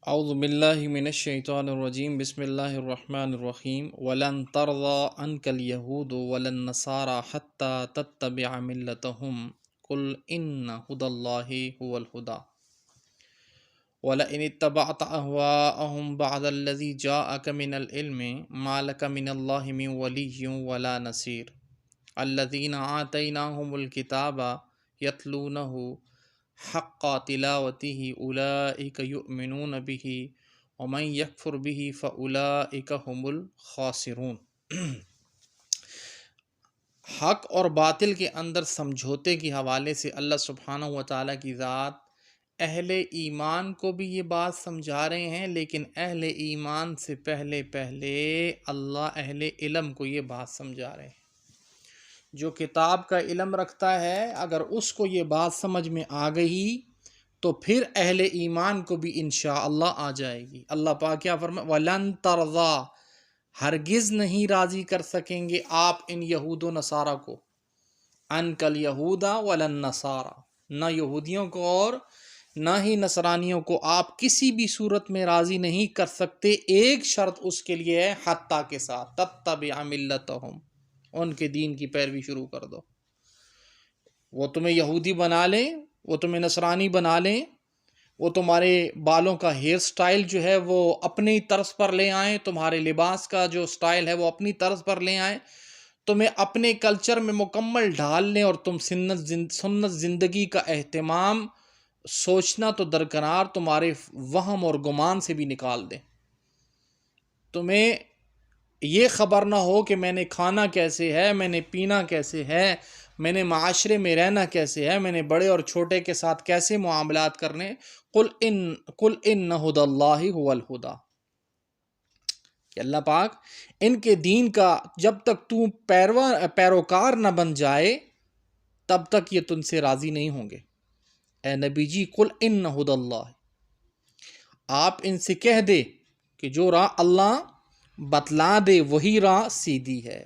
اعوذ باللہ من الشیطان الرجیم بسم اللہ الرحمن الرحیم ولن ترضى عنك اليهود ولا النصارى حتى تتبع ملتهم قل ان هدى الله هو الهدى ولئن اتبعت اهواءهم بعد الذي جاءك من العلم ما لك من الله من ولي ولا نصير الذين آتيناهم الكتاب يتلونه حق تلاوته اولئک یؤمنون به ومن یکفر به فاولئک هم الخاسرون۔ حق اور باطل کے اندر سمجھوتے کے حوالے سے اللہ سبحانہ و تعالیٰ کی ذات اہل ایمان کو بھی یہ بات سمجھا رہے ہیں، لیکن اہل ایمان سے پہلے اللہ اہل علم کو یہ بات سمجھا رہے ہیں۔ جو کتاب کا علم رکھتا ہے اگر اس کو یہ بات سمجھ میں آ گئی تو پھر اہل ایمان کو بھی انشاءاللہ آ جائے گی۔ اللہ پاک کیا فرمائے؟ وَلَن تَرْضَىٰ، ہرگز نہیں راضی کر سکیں گے آپ ان یہود و نصارہ کو، عَنْکَ الْیَہُودَ وَلَا النَّصَارَىٰ، نہ یہودیوں کو اور نہ ہی نصرانیوں کو آپ کسی بھی صورت میں راضی نہیں کر سکتے۔ ایک شرط اس کے لیے ہے، حتیٰ کے ساتھ، تَتَّبِعَ مِلَّتَهُمْ، ان کے دین کی پیروی شروع کر دو۔ وہ تمہیں یہودی بنا لیں، وہ تمہیں نصرانی بنا لیں، وہ تمہارے بالوں کا ہیئر سٹائل جو ہے وہ اپنی طرز پر لے آئیں، تمہارے لباس کا جو سٹائل ہے وہ اپنی طرز پر لے آئیں، تمہیں اپنے کلچر میں مکمل ڈھال لیں، اور تم سنت زندگی کا اہتمام سوچنا تو درکنار تمہارے وہم اور گمان سے بھی نکال دیں۔ تمہیں یہ خبر نہ ہو کہ میں نے کھانا کیسے ہے، میں نے پینا کیسے ہے، میں نے معاشرے میں رہنا کیسے ہے، میں نے بڑے اور چھوٹے کے ساتھ کیسے معاملات کرنے۔ قل ان ھدی اللہ ھو الھدی، کہ اللہ پاک ان کے دین کا جب تک تو پیروکار نہ بن جائے تب تک یہ تم سے راضی نہیں ہوں گے۔ اے نبی جی، قل ان ھدی اللہ، آپ ان سے کہہ دے کہ جو راہ اللہ بتلا دے وہی راہ سیدھی ہے،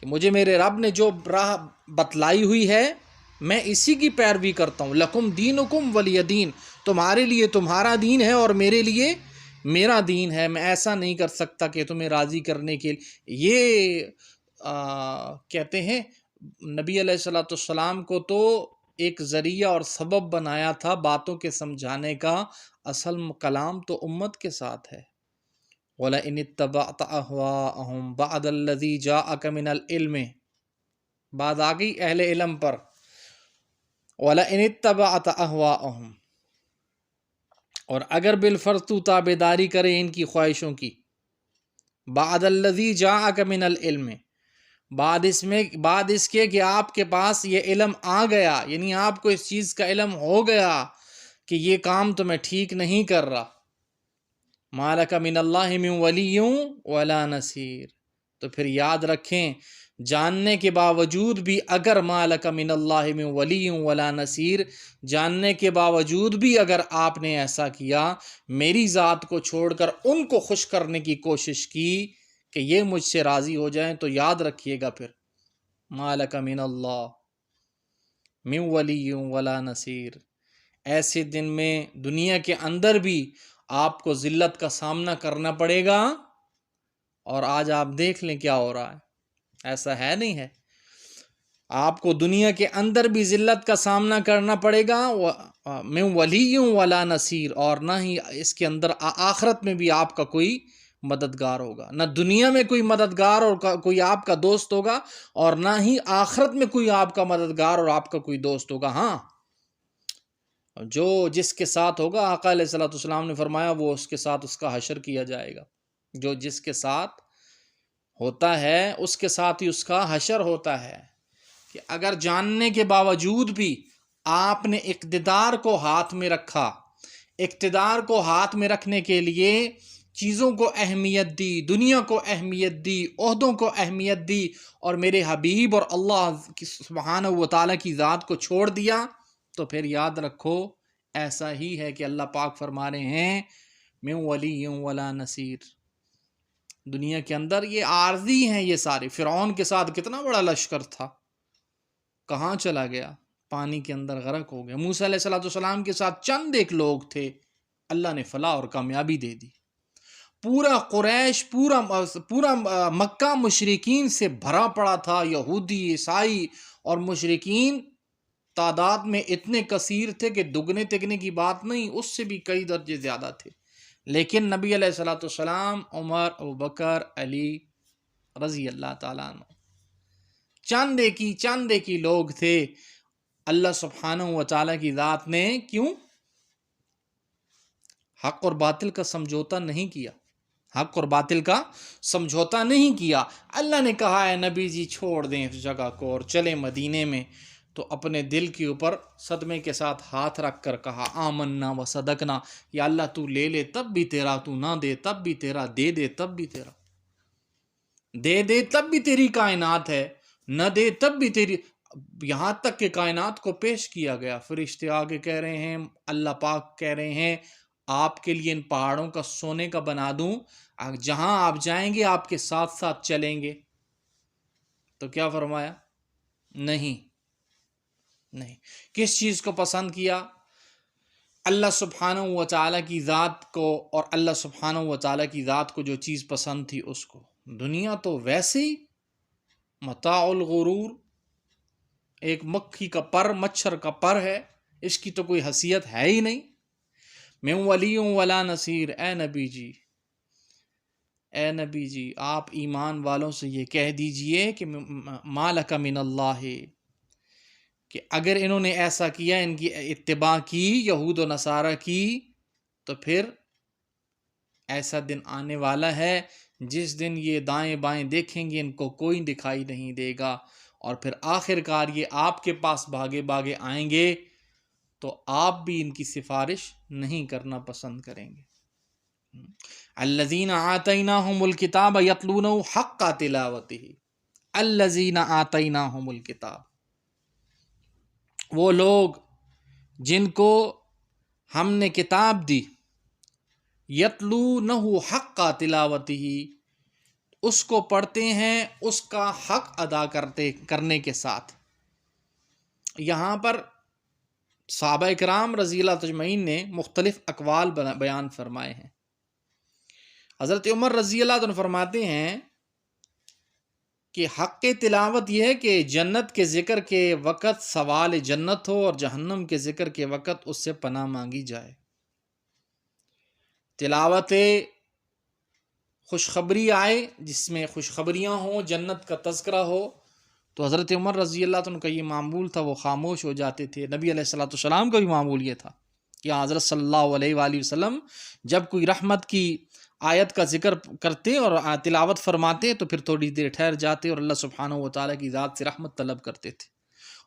کہ مجھے میرے رب نے جو راہ بتلائی ہوئی ہے میں اسی کی پیروی کرتا ہوں۔ لکم دینکم ولی دین، تمہارے لیے تمہارا دین ہے اور میرے لیے میرا دین ہے۔ میں ایسا نہیں کر سکتا کہ تمہیں راضی کرنے کے لیے یہ کہتے ہیں نبی علیہ السلام کو تو ایک ذریعہ اور سبب بنایا تھا باتوں کے سمجھانے کا، اصل کلام تو امت کے ساتھ ہے۔ وَلَئِنِ اتَّبَعْتَ أَهْوَاءَهُمْ بَعْدَ الَّذِي جَاءَكَ مِنَ الْعِلْمِ، بات آ گئی اہل علم پر۔ وَلَئِنِ اتَّبَعْتَ أَهْوَاءَهُمْ، اور اگر بالفرض تو تابعداری کرے ان کی خواہشوں کی، بعد الذی جاءک من العلم، بعد اس کے کہ آپ کے پاس یہ علم آ گیا، یعنی آپ کو اس چیز کا علم ہو گیا کہ یہ کام تو میں ٹھیک نہیں کر رہا۔ ما لک من اللہ من ولی ولا نصیر، تو پھر یاد رکھیں جاننے کے باوجود بھی، اگر ما لک من اللہ من ولی ولا نصیر، جاننے کے باوجود بھی اگر آپ نے ایسا کیا، میری ذات کو چھوڑ کر ان کو خوش کرنے کی کوشش کی کہ یہ مجھ سے راضی ہو جائیں، تو یاد رکھیے گا پھر ما لک من اللہ من ولی ولا نصیر، ایسے دن میں دنیا کے اندر بھی آپ کو ذلت کا سامنا کرنا پڑے گا۔ اور آج آپ دیکھ لیں کیا ہو رہا ہے، ایسا ہے نہیں ہے؟ آپ کو دنیا کے اندر بھی ذلت کا سامنا کرنا پڑے گا، من ولی ولا نصیر، اور نہ ہی اس کے اندر آخرت میں بھی آپ کا کوئی مددگار ہوگا، نہ دنیا میں کوئی مددگار اور کوئی آپ کا دوست ہوگا، اور نہ ہی آخرت میں کوئی آپ کا مددگار اور آپ کا کوئی دوست ہوگا۔ ہاں، جو جس کے ساتھ ہوگا، آقا علیہ الصلوۃ والسلام نے فرمایا وہ اس کے ساتھ اس کا حشر کیا جائے گا۔ جو جس کے ساتھ ہوتا ہے اس کے ساتھ ہی اس کا حشر ہوتا ہے۔ کہ اگر جاننے کے باوجود بھی آپ نے اقتدار کو ہاتھ میں رکھا، اقتدار کو ہاتھ میں رکھنے کے لیے چیزوں کو اہمیت دی، دنیا کو اہمیت دی، عہدوں کو اہمیت دی، اور میرے حبیب اور اللہ سبحانہ و تعالیٰ کی ذات کو چھوڑ دیا، تو پھر یاد رکھو ایسا ہی ہے کہ اللہ پاک فرما رہے ہیں من ولی ولا نصیر۔ دنیا کے اندر یہ عارضی ہیں، یہ سارے۔ فرعون کے ساتھ کتنا بڑا لشکر تھا، کہاں چلا گیا؟ پانی کے اندر غرق ہو گیا۔ موسیٰ علیہ السلام کے ساتھ چند ایک لوگ تھے، اللہ نے فلاح اور کامیابی دے دی. پورا قریش، پورا مکہ مشرکین سے بھرا پڑا تھا. یہودی، عیسائی اور مشرکین تعداد میں اتنے کثیر تھے کہ دگنے تگنے کی بات نہیں، اس سے بھی کئی درجے زیادہ تھے. لیکن نبی علیہ الصلوۃ والسلام، عمر، ابوبکر، علی رضی اللہ تعالیٰ عنہ چند ایک ہی لوگ تھے. اللہ سبحانہ و تعالیٰ کی ذات نے کیوں حق اور باطل کا سمجھوتا نہیں کیا؟ حق اور باطل کا سمجھوتا نہیں کیا. اللہ نے کہا ہے نبی جی چھوڑ دیں اس جگہ کو اور چلے مدینے میں، تو اپنے دل کے اوپر صدمے کے ساتھ ہاتھ رکھ کر کہا آمنا و صدقنا، یا اللہ تو لے لے تب بھی تیرا، تو نہ دے تب بھی تیرا، دے دے تب بھی تیرا، دے دے تب بھی تیری کائنات ہے، نہ دے تب بھی تیری. یہاں تک کہ کائنات کو پیش کیا گیا. فرشتے آگے کہہ رہے ہیں، اللہ پاک کہہ رہے ہیں آپ کے لیے ان پہاڑوں کا سونے کا بنا دوں، جہاں آپ جائیں گے آپ کے ساتھ ساتھ چلیں گے. تو کیا فرمایا؟ نہیں. کس چیز کو پسند کیا؟ اللہ سبحانہ و تعالیٰ کی ذات کو، اور اللہ سبحانہ و تعالیٰ کی ذات کو جو چیز پسند تھی اس کو. دنیا تو ویسے ہی متاع الغرور، ایک مکھی کا پر، مچھر کا پر ہے، اس کی تو کوئی حیثیت ہے ہی نہیں. میں ولی ولا نصیر. اے نبی جی آپ ایمان والوں سے یہ کہہ دیجئے کہ مالک من اللہ، کہ اگر انہوں نے ایسا کیا، ان کی اتباع کی، یہود و نصارہ کی، تو پھر ایسا دن آنے والا ہے جس دن یہ دائیں بائیں دیکھیں گے ان کو کوئی دکھائی نہیں دے گا، اور پھر آخر کار یہ آپ کے پاس بھاگے بھاگے آئیں گے تو آپ بھی ان کی سفارش نہیں کرنا پسند کریں گے. الذین آتیناہم الکتاب یتلونہ حق تلاوتہ. الذین آتیناہم الکتاب، وہ لوگ جن کو ہم نے کتاب دی، یتلونہ حق تلاوتہ، اس کو پڑھتے ہیں اس کا حق ادا کرنے کے ساتھ. یہاں پر صحابہ کرام رضی اللہ تجمعین نے مختلف اقوال بیان فرمائے ہیں. حضرت عمر رضی اللہ عنہ فرماتے ہیں کہ حق تلاوت یہ ہے کہ جنت کے ذکر کے وقت سوال جنت ہو، اور جہنم کے ذکر کے وقت اس سے پناہ مانگی جائے. تلاوت خوشخبری آئے جس میں خوشخبریاں ہوں، جنت کا تذکرہ ہو، تو حضرت عمر رضی اللہ عنہ کا یہ معمول تھا، وہ خاموش ہو جاتے تھے. نبی علیہ الصلوۃ والسلام کا بھی معمول یہ تھا کہ حضرت صلی اللہ علیہ وآلہ وسلم جب کوئی رحمت کی آیت کا ذکر کرتے اور تلاوت فرماتے تو پھر تھوڑی دیر ٹھہر جاتے اور اللہ سبحانہ و تعالیٰ کی ذات سے رحمت طلب کرتے تھے.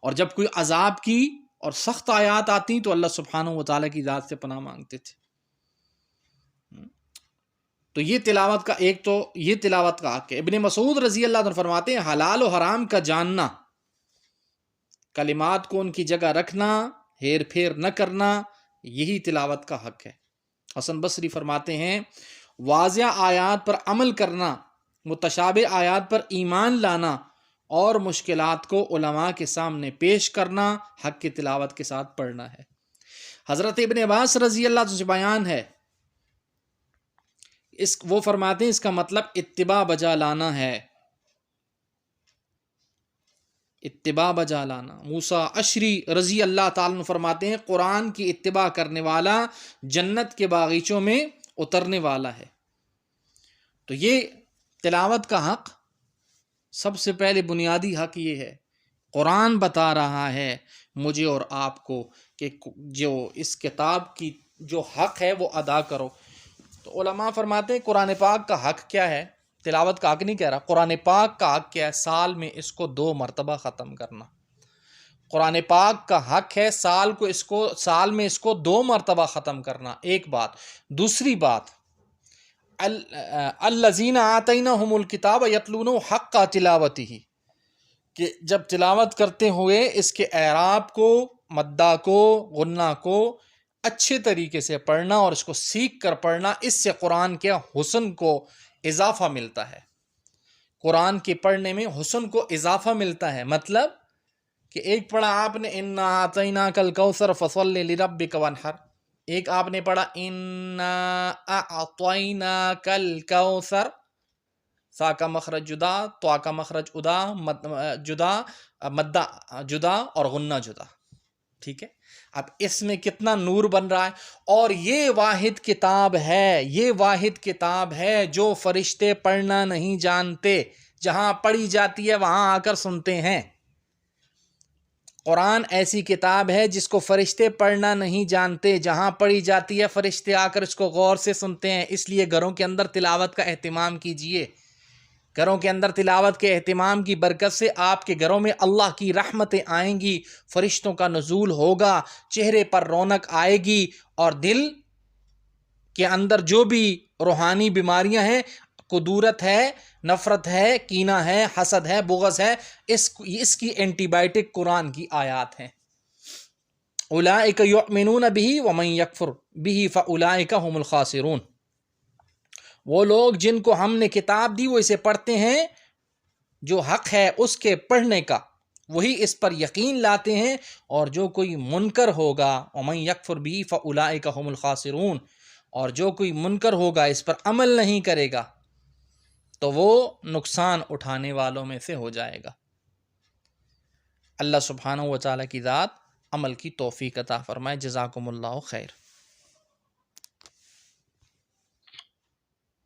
اور جب کوئی عذاب کی اور سخت آیات آتی تو اللہ سبحانہ و تعالیٰ کی ذات سے پناہ مانگتے تھے. تو یہ تلاوت کا یہ تلاوت کا حق ہے. ابن مسعود رضی اللہ عنہ فرماتے ہیں حلال و حرام کا جاننا، کلمات کو ان کی جگہ رکھنا، ہیر پھیر نہ کرنا، یہی تلاوت کا حق ہے. حسن بصری فرماتے ہیں واضح آیات پر عمل کرنا، متشابہ آیات پر ایمان لانا، اور مشکلات کو علماء کے سامنے پیش کرنا حق کی تلاوت کے ساتھ پڑھنا ہے. حضرت ابن عباس رضی اللہ عنہ سے بیان ہے، وہ فرماتے ہیں اس کا مطلب اتباع بجا لانا ہے. اتباع بجا لانا. موسیٰ اشری رضی اللہ تعالیٰ عنہ فرماتے ہیں قرآن کی اتباع کرنے والا جنت کے باغیچوں میں اترنے والا ہے. تو یہ تلاوت کا حق، سب سے پہلے بنیادی حق یہ ہے. قرآن بتا رہا ہے مجھے اور آپ کو کہ جو اس کتاب کی جو حق ہے وہ ادا کرو. تو علماء فرماتے ہیں قرآن پاک کا حق کیا ہے؟ تلاوت کا حق نہیں کہہ رہا، قرآن پاک کا حق کیا ہے؟ سال میں اس کو 2 مرتبہ ختم کرنا. قرآن پاک کا حق ہے سال میں اس کو 2 مرتبہ ختم کرنا. ایک بات. دوسری بات، الذین آتیناہم الکتاب یتلونہ حق تلاوتہ، کہ جب تلاوت کرتے ہوئے اس کے اعراب کو، مدہ کو، غنہ کو اچھے طریقے سے پڑھنا اور اس کو سیکھ کر پڑھنا، اس سے قرآن کے حسن کو اضافہ ملتا ہے. قرآن کے پڑھنے میں حسن کو اضافہ ملتا ہے. مطلب کہ ایک پڑھا آپ نے انا اعطیناک الکوثر فصلی لربک وانحر، ایک آپ نے پڑھا انا اعطیناکل کوثر، سا کا مخرج جدا، تو کا مخرج ادا، جدا، مدہ جدا اور غنہ جدا، ٹھیک ہے. اب اس میں کتنا نور بن رہا ہے. اور یہ واحد کتاب ہے، یہ واحد کتاب ہے جو فرشتے پڑھنا نہیں جانتے، جہاں پڑھی جاتی ہے وہاں آ کر سنتے ہیں. قرآن ایسی کتاب ہے جس کو فرشتے پڑھنا نہیں جانتے، جہاں پڑھی جاتی ہے فرشتے آ کر اس کو غور سے سنتے ہیں. اس لیے گھروں کے اندر تلاوت کا اہتمام کیجئے. گھروں کے اندر تلاوت کے اہتمام کی برکت سے آپ کے گھروں میں اللہ کی رحمتیں آئیں گی، فرشتوں کا نزول ہوگا، چہرے پر رونق آئے گی، اور دل کے اندر جو بھی روحانی بیماریاں ہیں، کدورت ہے، نفرت ہے، کینہ ہے، حسد ہے، بغض ہے، اس کی اینٹی بائیوٹک قرآن کی آیات ہیں. اولئک یؤمنون بہ ومن یکفر بہ فاولئک هم الخاسرون. وہ لوگ جن کو ہم نے کتاب دی وہ اسے پڑھتے ہیں، جو حق ہے اس کے پڑھنے کا وہی اس پر یقین لاتے ہیں، اور جو کوئی منکر ہوگا ومن یکفر بہ فاولئک هم الخاسرون، اور جو کوئی منکر ہوگا اس پر عمل نہیں کرے گا تو وہ نقصان اٹھانے والوں میں سے ہو جائے گا. اللہ سبحانہ و تعالیٰ کی ذات عمل کی توفیق عطا فرمائے. جزاکم اللہ خیر.